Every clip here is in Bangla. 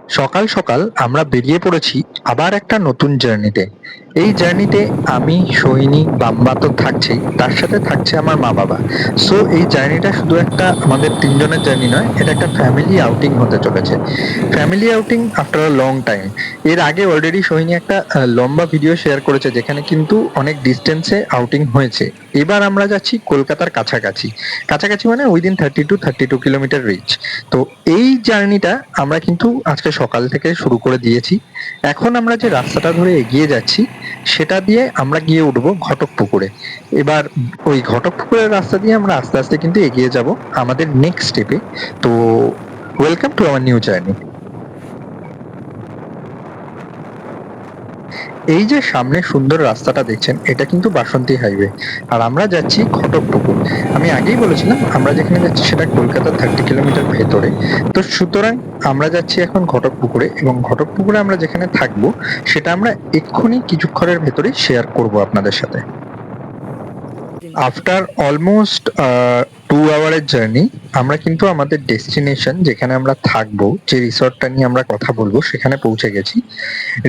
সকাল সকাল আমরা বেরিয়ে পড়েছি আবার একটা নতুন জার্নিতে। এই জার্নিতে আমি, সোহিনী, বাম্বা তো থাকছেই, তার সাথে থাকছে আমার মা বাবা। সো এই জার্নিটা শুধু একটা আমাদের তিনজনের জার্নি নয়, এটা একটা ফ্যামিলি আউটিং হতে চলেছে। Family outing after a long time. এর আগে অলরেডি সোহিনী একটা লম্বা ভিডিও শেয়ার করেছে যেখানে কিন্তু অনেক ডিস্টেন্সে আউটিং হয়েছে। এবার আমরা যাচ্ছি কলকাতার কাছাকাছি। কাছাকাছি মানে উইদিন 32 কিলোমিটার রিচ। তো এই জার্নিটা আমরা কিন্তু আজকে সকাল থেকে শুরু করে দিয়েছি। এখন আমরা যে রাস্তাটা ধরে এগিয়ে যাচ্ছি সেটা দিয়ে আমরা গিয়ে উঠবো ঘটকপুকুরে। এবার ওই ঘটকপুকুরের রাস্তা দিয়ে আমরা আস্তে আস্তে কিন্তু এগিয়ে যাব আমাদের নেক্সট স্টেপে। তো welcome to our new journey. এই যে সামনে সুন্দর রাস্তাটা দেখছেন এটা কিন্তু বাসন্তী হাইওয়ে, আর আমরা যাচ্ছি ঘটকপুকুর। আমি আগেই বলেছিলাম আমরা যেখানে যাচ্ছি সেটা কলকাতার 30 কিলোমিটার ভেতরে। তো সুতরাং আমরা যাচ্ছি এখন ঘটকপুকুরে, এবং ঘটকপুকুরে আমরা যেখানে থাকবো সেটা আমরা এক্ষুনি কিছুক্ষণের ভেতরে শেয়ার করব আপনাদের সাথে। আফটার অলমোস্ট 2 আওয়ারের জার্নি আমরা কিন্তু আমাদের ডেস্টিনেশন যেখানে আমরা থাকবো, যে রিসর্টটা নিয়ে আমরা কথা বলবো, সেখানে পৌঁছে গেছি।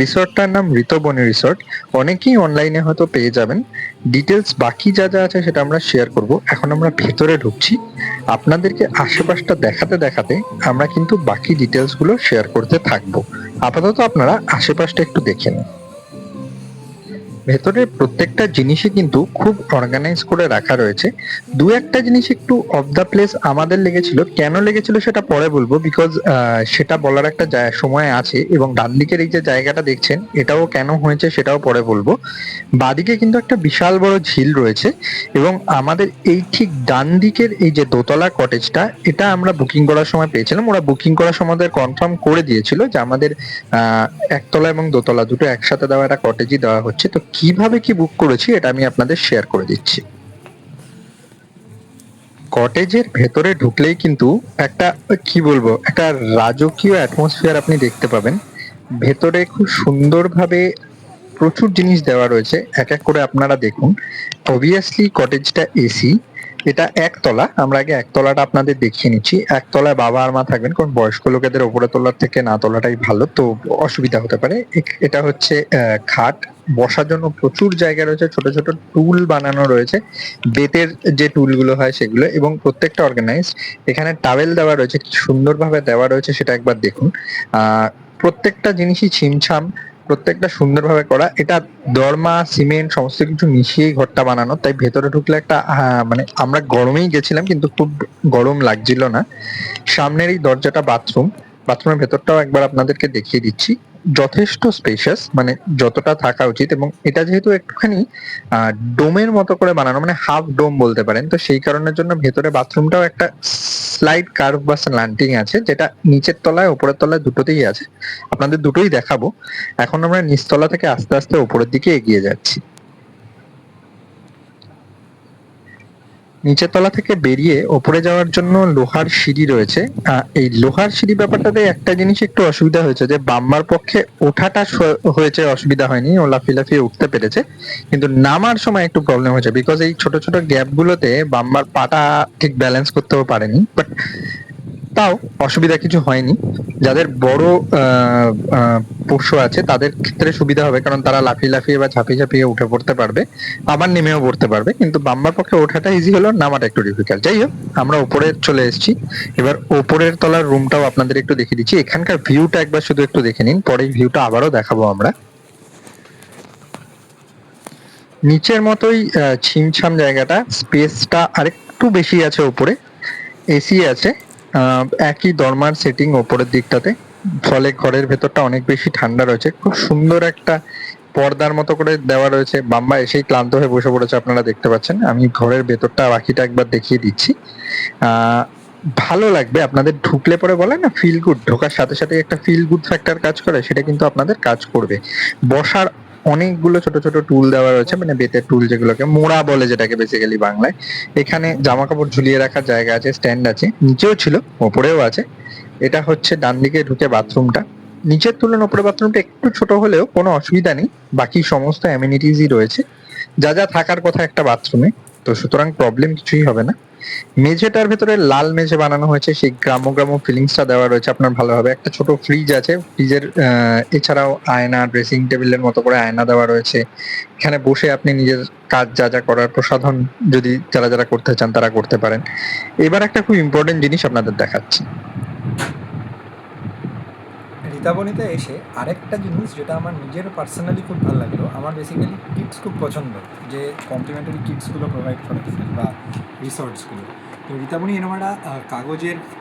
রিসর্টটার নাম ঋতবনী রিসর্ট। অনেকেই অনলাইনে হয়তো পেয়ে যাবেন। ডিটেলস বাকি যা যা আছে সেটা আমরা শেয়ার করব। এখন আমরা ভেতরে ঢুকছি, আপনাদেরকে আশেপাশটা দেখাতে দেখাতে আমরা কিন্তু বাকি ডিটেলস গুলো শেয়ার করতে থাকবো। আপাতত আপনারা আশেপাশটা একটু দেখে নিন। ভেতরে প্রত্যেকটা জিনিসই কিন্তু খুব অর্গানাইজ করে রাখা রয়েছে। দু একটা জিনিস একটু অফ দা প্লেস আমাদের লেগেছিল, কেন লেগেছিল সেটা পরে বলবো, বিকজ সেটা বলার একটা সময় আছে। এবং ডান দিকের এই যে জায়গাটা দেখছেন এটাও কেন হয়েছে সেটাও পরে বলবো। বাদিকে কিন্তু একটা বিশাল বড় ঝিল রয়েছে, এবং আমাদের এই ঠিক ডান দিকের এই যে দোতলা কটেজটা, এটা আমরা বুকিং করার সময় পেয়েছিলাম। ওরা বুকিং করার সময় কনফার্ম করে দিয়েছিল যে আমাদের একতলা এবং দোতলা দুটো একসাথে দেওয়া একটা কটেজই দেওয়া হচ্ছে। তো কিভাবে কি বুক করেছি এটা আমি আপনাদের শেয়ার করে দিচ্ছি। কটেজের ভেতরে ঢুকলেই কিন্তু একটা, কি বলবো, একটা রাজকীয় অ্যাটমসফিয়ার আপনি দেখতে পাবেন। ভেতরে খুব সুন্দরভাবে প্রচুর জিনিস দেওয়া রয়েছে, এক এক করে আপনারা দেখুন। অবভিয়াসলি কটেজটা এসি। এটা একতলা, আমরা আগে একতলাটা আপনাদের দেখিয়ে নিচ্ছি। একতলায় বাবা আর মা থাকবেন, কারণ বয়স্ক লোকেদের ওপরে তোলার থেকে না তোলাটাই ভালো, তো অসুবিধা হতে পারে। এটা হচ্ছে খাট। বসার জন্য প্রচুর জায়গা রয়েছে, ছোট ছোট টুল বানানো রয়েছে, বেতের যে টুলগুলো হয় সেগুলো, এবং প্রত্যেকটা অর্গানাইজড। এখানে টাওয়েল দেওয়া রয়েছে, কি সুন্দরভাবে দেওয়া রয়েছে সেটা একবার দেখুন। প্রত্যেকটা জিনিসই ছিমছাম, প্রত্যেকটা সুন্দরভাবে করা। এটা দরমা, সিমেন্ট সমস্ত কিছু মিশিয়েই ঘরটা বানানো, তাই ভেতরে ঢুকলে একটা মানে আমরা গরমেই গেছিলাম কিন্তু খুব গরম লাগছিল না। সামনের এই দরজাটা বাথরুম। বাথরুমের ভেতরটাও একবার আপনাদেরকে দেখিয়ে দিচ্ছি। যথেষ্ট স্পেশাস, মানে যতটা থাকা উচিত। এবং এটা যেহেতু একটুখানি ডোমের মতো করে বানানো, মানে হাফ ডোম বলতে পারেন, তো সেই কারণের জন্য ভেতরে বাথরুমটাও একটা স্লাইড কার্ভ বা স্ল্যান্টিং আছে, যেটা নিচের তলায় ওপরের তলায় দুটোতেই আছে। আপনাদের দুটোই দেখাবো। এখন আমরা নিচতলা থেকে আস্তে আস্তে উপরের দিকে এগিয়ে যাচ্ছি। নিচের তলা থেকে বেরিয়ে ওপরে যাওয়ার জন্য লোহার সিঁড়ি রয়েছে। এই লোহার সিঁড়ি ব্যাপারটাতে একটা জিনিস একটু অসুবিধা হয়েছে, যে বাম্মার পক্ষে ওঠাটা হয়েছে, অসুবিধা হয়নি, ও লাফিয়ে লাফিয়ে উঠতে পেরেছে। কিন্তু নামার সময় একটু প্রবলেম হয়েছে, বিকজ এই ছোট ছোট গ্যাপ গুলোতে বাম্মার পাটা ঠিক ব্যালেন্স করতেও পারেনি। বাট তাও অসুবিধা কিছু হয়নি। যাদের বড় পোষ্য আছে তাদের ক্ষেত্রে সুবিধা হবে, কারণ তারা লাফিয়ে লাফিয়ে বা ঝাঁপিয়ে ঝাঁপিয়ে উঠে পড়তে পারবে, আবার নেমেও পড়তে পারবে। কিন্তু বাম্বার পক্ষে ওঠাটা ইজি হলো, নামাটা একটু ডিফিকাল্ট। যাই হোক, আমরা উপরে চলে এসেছি। এবার উপরের তলার রুমটাও আপনাদের একটু দেখিয়ে দিচ্ছি। এখানকার ভিউটা একবার শুধু একটু দেখে নিন, পরে ভিউটা আবারও দেখাবো আমরা। নিচের মতোই ছিমছাম জায়গাটা, স্পেসটা আরেকটু বেশি আছে উপরে। এসি আছে, একই দরমার সেটিং ওপরের দিকটাতে, ফলে ঘরের ভেতরটা অনেক বেশি ঠান্ডা রয়েছে। খুব সুন্দর একটা পর্দার মতো করে দেওয়া রয়েছে। বাম্বা এসেই ক্লান্ত হয়ে বসে পড়েছে, আপনারা দেখতে পাচ্ছেন। আমি ঘরের ভেতরটা বাকিটা একবার দেখিয়ে দিচ্ছি। ভালো লাগবে আপনাদের ঢুকলে পরে, বলে না ফিল গুড, ঢোকার সাথে সাথে একটা ফিল গুড ফ্যাক্টর কাজ করে, সেটা কিন্তু আপনাদের কাজ করবে। বসার অনেকগুলো ছোট ছোট টুল দেওয়া রয়েছে, মানে বেতের টুল, যেগুলোকে মোড়া বলে, যেটাকে বেসিক্যালি বাংলায়। এখানে জামা কাপড় ঝুলিয়ে রাখার জায়গা আছে, স্ট্যান্ড আছে, নিচেও ছিল ওপরেও আছে। এটা হচ্ছে ডান দিকে ঢুকে বাথরুমটা। নিচের তুলনায় উপরে বাথরুমটা একটু ছোট হলেও কোনো অসুবিধা নেই, বাকি সমস্ত অ্যামিনিটিসই রয়েছে যা যা থাকার কথা একটা বাথরুমে, তো সুতরাং প্রবলেম কিছুই হবে না। মেঝেটার ভেতরে লাল মেঝে বানানো হয়েছে, সেই গ্রাম্য গ্রাম্য ফিলিংসটা দেওয়া রয়েছে আপনার ভালো হবে। একটা ছোট ফ্রিজ আছে, ফ্রিজের এছাড়াও আয়না, ড্রেসিং টেবিলের মতো করে আয়না দেওয়া রয়েছে। এখানে বসে আপনি নিজের কাজ যা যা করার প্রসাধন যদি যারা যারা করতে চান তারা করতে পারেন। এবার একটা খুব ইম্পর্টেন্ট জিনিস আপনাদের দেখাচ্ছি। রীতাবনীতে এসে আরেকটা জিনিস যেটা আমার নিজের পার্সোনালি খুব ভালো লাগলো, আমার বেসিক্যালি কিটস খুব পছন্দ, যে কমপ্লিমেন্টারি কিটসগুলো প্রোভাইড করে বা রিসোর্টসগুলো। তো রীতাবনী এরকম একটা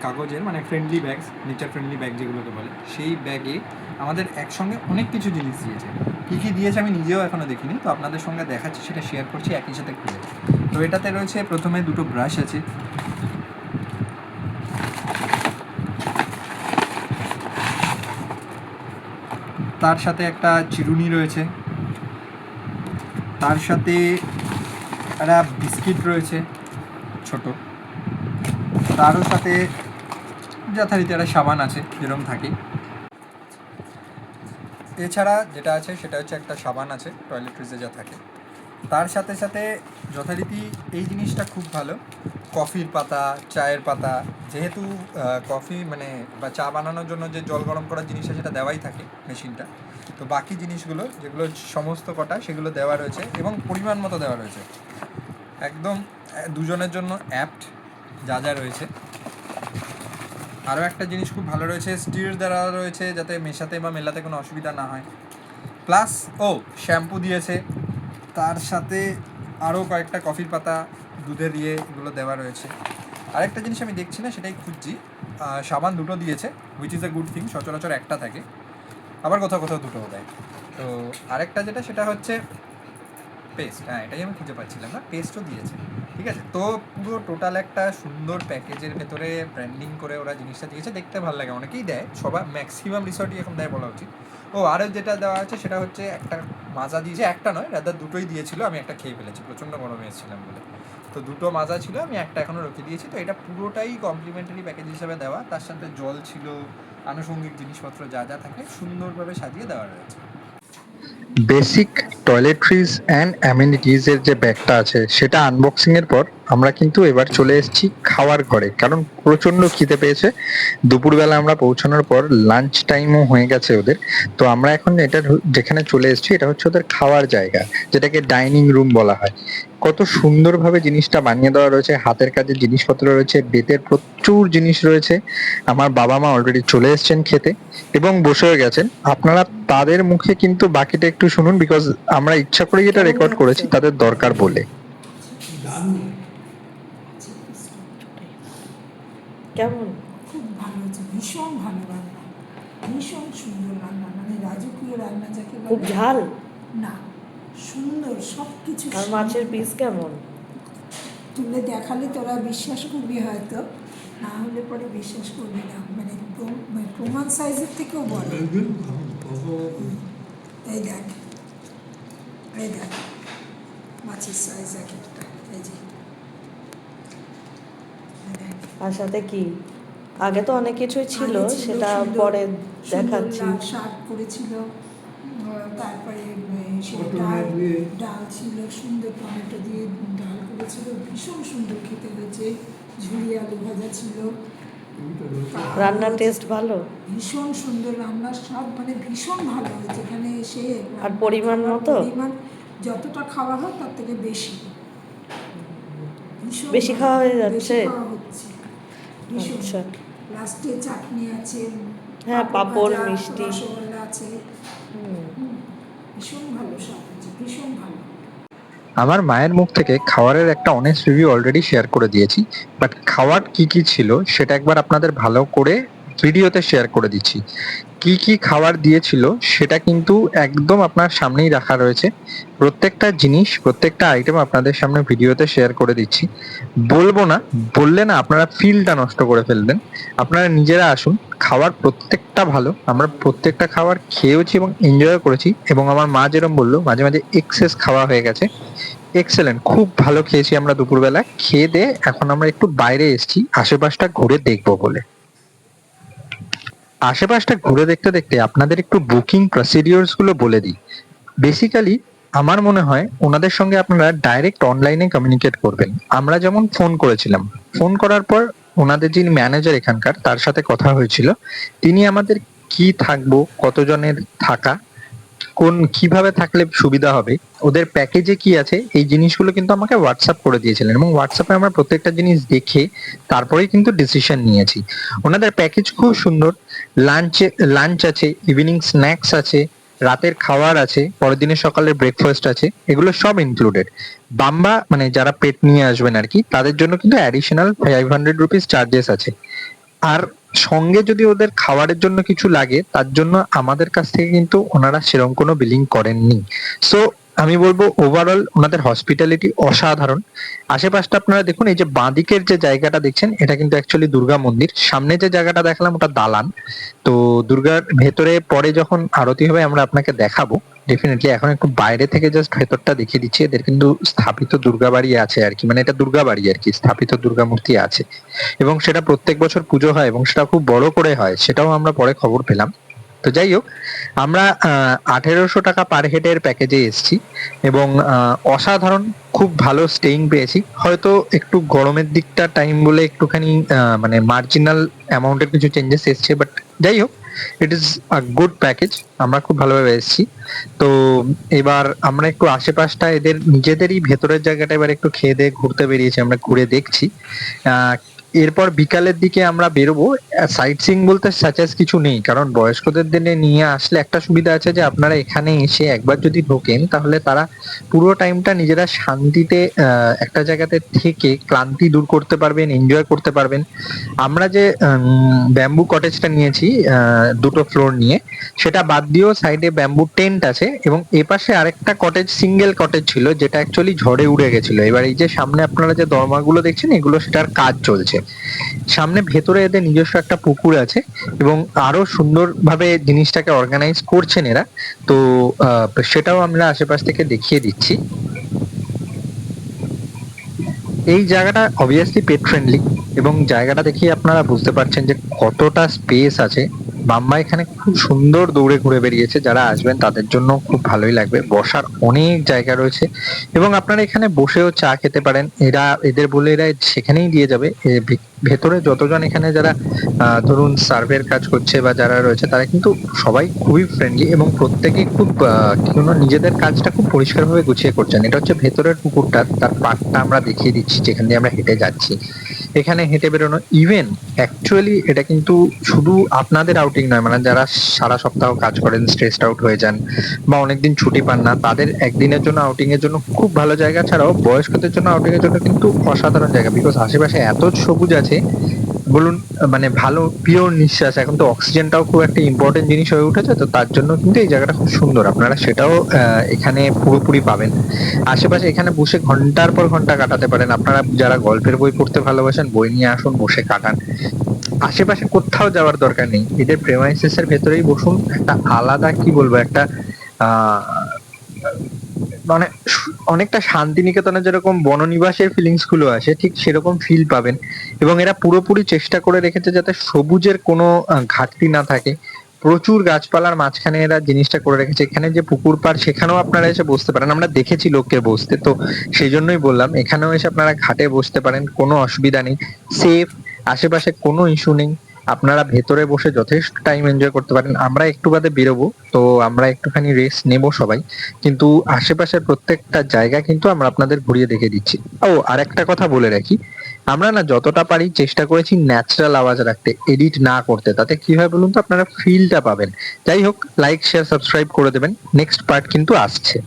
কাগজের মানে friendly bag, nature friendly bag যেগুলোকে বলে, সেই ব্যাগে আমাদের একসঙ্গে অনেক কিছু জিনিস দিয়েছে। কী কী দিয়েছে আমি নিজেও এখনও দেখিনি, তো আপনাদের সঙ্গে দেখাচ্ছি, সেটা শেয়ার করছি একই সাথে খুলে। তো এটাতে রয়েছে প্রথমে দুটো ব্রাশ আছে, তার সাথে একটা চিরুনি রয়েছে, তার সাথে একটা বিস্কিট রয়েছে ছোট, তারও সাথে যথারীতি একটা সাবান আছে যেরকম থাকে। এছাড়া যেটা আছে সেটা হচ্ছে একটা সাবান আছে টয়লেট্রিজে যা থাকে। তার সাথে সাথে যথারীতি এই জিনিসটা খুব ভালো, কফির পাতা, চায়ের পাতা, যেহেতু কফি মানে বা চা বানানোর জন্য যে জল গরম করার জিনিসটা সেটা দেওয়াই থাকে মেশিনটা, তো বাকি জিনিসগুলো যেগুলো সমস্ত কটা সেগুলো দেওয়া রয়েছে এবং পরিমাণ মতো দেওয়া রয়েছে, একদম দুজনের জন্য অ্যাপ্ট যা যা রয়েছে। আরও একটা জিনিস খুব ভালো রয়েছে, স্টির দ্বারা রয়েছে যাতে মেশাতে বা মেলাতে কোনো অসুবিধা না হয়। প্লাস শ্যাম্পু দিয়েছে, তার সাথে আরও কয়েকটা কফির পাতা, দুধে দিয়ে এগুলো দেওয়া রয়েছে। আরেকটা জিনিস আমি দেখছি না, সেটাই খুঁজছি, সাবান দুটো দিয়েছে, which is a good thing, সচরাচর একটা থাকে, আবার কোথাও কোথাও দুটোও দেয়। তো আরেকটা যেটা সেটা হচ্ছে পেস্ট, এটাই আমি খুঁজে পাচ্ছিলাম না, পেস্টও দিয়েছে। ঠিক আছে, তো পুরো টোটাল একটা সুন্দর প্যাকেজের ভেতরে ব্র্যান্ডিং করে ওরা জিনিসটা দিয়েছে, দেখতে ভালো লাগে, অনেকেই দেয়, সবার ম্যাক্সিমাম রিসর্টই এখন দেয় বলা উচিত। আরও যেটা দেওয়া আছে সেটা হচ্ছে একটা মাজা দিয়েছে, একটা নয় রাদার দুটোই দিয়েছিল, আমি একটা খেয়ে ফেলেছি, প্রচণ্ড গরমে এসেছিলাম বলে। তো দুটো মাজা ছিল, আমি একটা এখনও রেখে দিয়েছি। তো এটা পুরোটাই কমপ্লিমেন্টারি প্যাকেজ হিসাবে দেওয়া, তার সাথে জল ছিল, আনুষঙ্গিক জিনিসপত্র যা যা থাকে সুন্দরভাবে সাজিয়ে দেওয়া রয়েছে। বেসিক টয়লেট্রিজ অ্যান্ড অ্যামিনিটিজ এর যে ব্যাগটা আছে সেটা আনবক্সিং এর পর আমরা কিন্তু এবার চলে এসেছি খাওয়ার ঘরে, কারণ প্রচন্ড খিদে পেয়েছে। দুপুরবেলা আমরা পৌঁছানোর পর লাঞ্চ টাইমও হয়ে গেছে ওদের। তো আমরা এখন এটা যেখানে চলে এসেছি এটা হচ্ছে ওদের খাওয়ার জায়গা, যেটাকে ডাইনিং রুম বলা হয়। কত সুন্দরভাবে জিনিসটা বানিয়ে দেওয়া রয়েছে, হাতের কাজের জিনিসপত্র রয়েছে, বেতের প্রচুর জিনিস রয়েছে। আমার বাবা মা অলরেডি চলে এসেছেন খেতে এবং বসেও গেছেন। আপনারা তাদের মুখে কিন্তু বাকিটা একটু শুনুন, বিকজ আমরা ইচ্ছা করে যেটা রেকর্ড করেছি তাদের দরকার বলে। কেমন? খুব ভালো হয়েছে, ভীষণ ভালো রান্না, ভীষণ সুন্দর রান্না, মানে রাজকীয় রান্না যাকে বলে। খুব ঝাল না, সুন্দর সব কিছু। আর মাছের পিস কেমন? তুলে দেখালে তোরা বিশ্বাস করবি হয়তো, না হলে পরে বিশ্বাস করবি না, মানে প্রমাণ সাইজের থেকেও বড়। এই দেখ, এই দেখ মাছের সাইজ এক একটা, এই যে আর সাথে কি? আগে তো অনেক কিছুই ছিল, আগে সেটা সুন্দর, পরে সুন্দর দেখাচ্ছি। লাল শাক করেছিল, তারপরে সেটা ডাল ছিল, সুন্দর টমেটো দিয়ে ডাল করেছিল, ভীষণ সুন্দর খেতে হয়েছে। ঝুড়ি আলু ভাজা ছিল, রান্নার টেস্ট ভালো, ভীষণ সুন্দর রান্না, সব মানে ভীষণ ভালো হয়েছে এখানে এসে। আর পরিমাণ মতো? পরিমাণ যতটা খাওয়া হয় তার থেকে বেশি, ভীষণ বেশি ভালো, খাওয়া হয়ে বেশি যাচ্ছে? খাওয়া হচ্ছে ভীষণ। আচ্ছা, লাস্টে চাটনি আছে, হ্যাঁ, পাঁপড়, ভাজা, মিষ্টি। রসগোল্লা আছে, ভীষণ ভালো সব হচ্ছে, ভীষণ ভালো। আমার মায়ের মুখ থেকে খাবারের একটা অনেস্ট রিভিউ অলরেডি শেয়ার করে দিয়েছি, বাট খাবার কি কি ছিল সেটা একবার আপনাদের ভালো করে ভিডিওতে শেয়ার করে দিচ্ছি। কি কি খাবার দিয়েছিল সেটা কিন্তু একদম আপনার সামনেই রাখা রয়েছে। প্রত্যেকটা জিনিস, প্রত্যেকটা আইটেম আপনাদের সামনে ভিডিওতে শেয়ার করে দিচ্ছি। বলবো না, বললে না আপনারা ফিলটা নষ্ট করে ফেলবেন। আপনারা নিজেরা আসুন, খাবার প্রত্যেকটা ভালো, আমরা প্রত্যেকটা খাবার খেয়েওছি এবং এনজয় করেছি। এবং আমার মা যেরকম বললো মাঝে মাঝে এক্সেস খাওয়া হয়ে গেছে। এক্সেলেন্ট, খুব ভালো খেয়েছি আমরা দুপুরবেলা। খেয়ে দিয়ে এখন আমরা একটু বাইরে এসেছি আশেপাশটা ঘুরে দেখবো বলে। আশেপাশটা ঘুরে দেখতে দেখতে আপনাদের একটু বুকিং প্রসিডিওরস গুলো বলে দিই। বেসিক্যালি আমার মনে হয় ওনাদের সঙ্গে আপনারা ডাইরেক্ট অনলাইনে কমিউনিকেট করবেন। আমরা যেমন ফোন করেছিলাম, ফোন করার পর ওনাদের যিনি ম্যানেজার এখানকার তার সাথে কথা হয়েছিল, তিনি আমাদের কি থাকবো, কতজনের থাকা, কিভাবে থাকলে সুবিধা হবে, ওদের প্যাকেজে কি আছে, এই জিনিসগুলো কিন্তু আমাকে হোয়াটসঅ্যাপ করে দিয়েছিলেন এবং হোয়াটসঅ্যাপে আমরা প্রত্যেকটা জিনিস দেখে তারপরেই কিন্তু ডিসিশন নিয়েছি। ওনাদের প্যাকেজ খুব সুন্দর। লাঞ্চ আছে, ইভিনিং স্ন্যাক্স আছে, রাতের খাবার আছে, পরের দিনের সকালের ব্রেকফাস্ট আছে, এগুলো সব ইনক্লুডেড। বাম্বা মানে যারা পেট নিয়ে আসবেন আর কি, তাদের জন্য কিন্তু অ্যাডিশনাল 500 রুপিস চার্জেস আছে। আর সঙ্গে যদি ওদের খাবারের জন্য কিছু লাগে, তার জন্য আমাদের কাছ থেকে কিন্তু ওনারা সেরকম কোনো বিলিং করেননি। সো আমি বলবো ওভারঅল ওনাদের হসপিটালিটি অসাধারণ। আশেপাশটা আপনারা দেখুন, এই যে বাঁদিকের যে জায়গাটা দেখছেন এটা কিন্তু অ্যাকচুয়ালি দুর্গা মন্দির, সামনে যে জায়গাটা দেখালাম ওটা দালান। তো দুর্গার ভেতরে পরে যখন আরতি হবে আমরা আপনাকে দেখাবো ডেফিনেটলি। এখন একটু বাইরে থেকে জাস্ট ভেতরটা দেখিয়ে দিচ্ছি। এদের কিন্তু স্থাপিত দুর্গা বাড়ি আছে আর কি, মানে এটা দুর্গা বাড়ি আর কি, স্থাপিত দুর্গা মূর্তি আছে এবং সেটা প্রত্যেক বছর পুজো হয় এবং সেটা খুব বড় করে হয়, সেটাও আমরা পরে খবর পেলাম। তো যাই হোক, আমরা 1800 টাকা পার হেডের প্যাকেজে এসেছি এবং অসাধারণ, খুব ভালো স্টেইং পেয়েছি। হয়তো একটু গরমের দিকটা টাইম বলে একটুখানি মানে মার্জিনাল অ্যামাউন্টের কিছু চেঞ্জেস এসছে, বাট যাই হোক it is a good package. আমরা খুব ভালোভাবে এসেছি। তো এবার আমরা একটু আশেপাশটা এদের নিজেদেরই ভেতরের জায়গাটা এবার একটু খেয়ে দিয়ে ঘুরতে বেরিয়েছি, আমরা ঘুরে দেখছি। এরপর বিকালের দিকে আমরা বেরোবো। সাইট সিইং বলতে সাচেস কিছু নেই, কারণ বয়স্কদের দিনে নিয়ে আসলে একটা সুবিধা আছে যে আপনারা এখানে এসে একবার যদি ঢোকেন তাহলে তারা পুরো টাইমটা নিজেরা শান্তিতে একটা জায়গাতে থেকে ক্লান্তি দূর করতে পারবেন, এনজয় করতে পারবেন। আমরা যে ব্যাম্বু কটেজটা নিয়েছি 2টো ফ্লোর নিয়ে, সেটা বাদ দিয়েও সাইডে ব্যাম্বু টেন্ট আছে এবং এপাশে আরেকটা কটেজ, সিঙ্গেল কটেজ ছিল যেটা অ্যাকচুয়ালি ঝড়ে উড়ে গেছিল। এবার এই যে সামনে আপনারা যে দরমাগুলো দেখছেন এগুলো সেটার কাজ চলছে। সামনে ভেতরে এদের নিজস্ব একটা পুকুর আছে এবং আরো সুন্দরভাবে জিনিসটাকে অর্গানাইজ করছেন এরা। তো সেটাও আমরা আশেপাশ থেকে দেখিয়ে দিচ্ছি। এই জায়গাটা অবভিয়াসলি পেট ফ্রেন্ডলি এবং জায়গাটা দেখে আপনারা বুঝতে পারছেন যে কতটা স্পেস আছে। বাম্বা এখানে খুব সুন্দর দৌড়ে ঘুরে বেরিয়েছে, যারা আসবেন তাদের জন্য খুব ভালোই লাগবে। বসার অনেক জায়গা রয়েছে এবং আপনারা এখানে বসেও চা খেতে পারেন। এদের বলে এরা সেখানেই দিয়ে যাবে। ভেতরে যতজন এখানে যারা ধরুন সার্ভের কাজ করছে বা যারা রয়েছে তারা কিন্তু সবাই খুবই ফ্রেন্ডলি এবং প্রত্যেকেই খুব নিজেদের কাজটা খুব পরিষ্কারভাবে গুছিয়ে করছেন। এটা হচ্ছে ভেতরের পুকুরটা, তার পাড়টা আমরা দেখিয়ে দিচ্ছি যেখান দিয়ে আমরা হেঁটে যাচ্ছি। এখানে হেঁটে বেরোনো ইভেন অ্যাকচুয়ালি এটা কিন্তু শুধু আপনাদের আউটিং নয়, মানে যারা সারা সপ্তাহ কাজ করেন, স্ট্রেসড আউট হয়ে যান বা অনেকদিন ছুটি পান না, তাদের একদিনের জন্য আউটিং এর জন্য খুব ভালো জায়গা। ছাড়াও বয়স্কদের জন্য আউটিং এর জন্য কিন্তু অসাধারণ জায়গা, বিকজ আশেপাশে এত সবুজ আছে বলুন, মানে ভালো পিওর নিঃশ্বাস। এখন তো অক্সিজেনটাও খুব একটা ইম্পর্টেন্ট জিনিস হয়ে উঠেছে, তো তার জন্য কিন্তু এই জায়গাটা খুব সুন্দর। আপনারা সেটাও এখানে পুরোপুরি পাবেন। আশেপাশে এখানে বসে ঘন্টার পর ঘন্টা কাটাতে পারেন। আপনারা যারা গল্পের বই পড়তে ভালোবাসেন, বই নিয়ে আসুন, বসে কাটান। আশেপাশে কোথাও যাওয়ার দরকার নেই, এদের প্রেমাইসিস এর ভেতরেই বসুন। একটা আলাদা কি বলবো, একটা মানে অনেকটা শান্তিনিকেতনে যেরকম বননিবাসের ফিলিংস গুলো আসে, ঠিক সেরকম ফিল পাবেন। এবং এরা পুরোপুরি চেষ্টা করে রেখেছে যাতে সবুজের কোনো ঘাটতি না থাকে। প্রচুর গাছপালার মাঝখানে এরা জিনিসটা করে রেখেছে। এখানে যে পুকুর পাড়, সেখানেও আপনারা এসে বসতে পারেন। আমরা দেখেছি লোককে বসতে, তো সেই জন্যই বললাম এখানেও এসে আপনারা ঘাটে বসতে পারেন, কোনো অসুবিধা নেই। সেফ, আশেপাশে কোনো ইস্যু নেই। আপনারা ভেতরে বসে যথেষ্ট টাইম এনজয় করতে পারেন। আমরা একটু বাদে বেরোবো, তো আমরা একটুখানি রেস্ট নেবো সবাই, কিন্তু আশেপাশের প্রত্যেকটা জায়গা কিন্তু আমরা আপনাদের ঘুরিয়ে দেখে দিচ্ছি। ও আর একটা কথা বলে রাখি, আমরা না যতটা পারি চেষ্টা করেছি ন্যাচারাল আওয়াজ রাখতে, এডিট না করতে। তাতে কি হয় বলুন তো, আপনারা ফিলটা পাবেন। যাই হোক, লাইক শেয়ার সাবস্ক্রাইব করে দেবেন, নেক্সট পার্ট কিন্তু আসছে।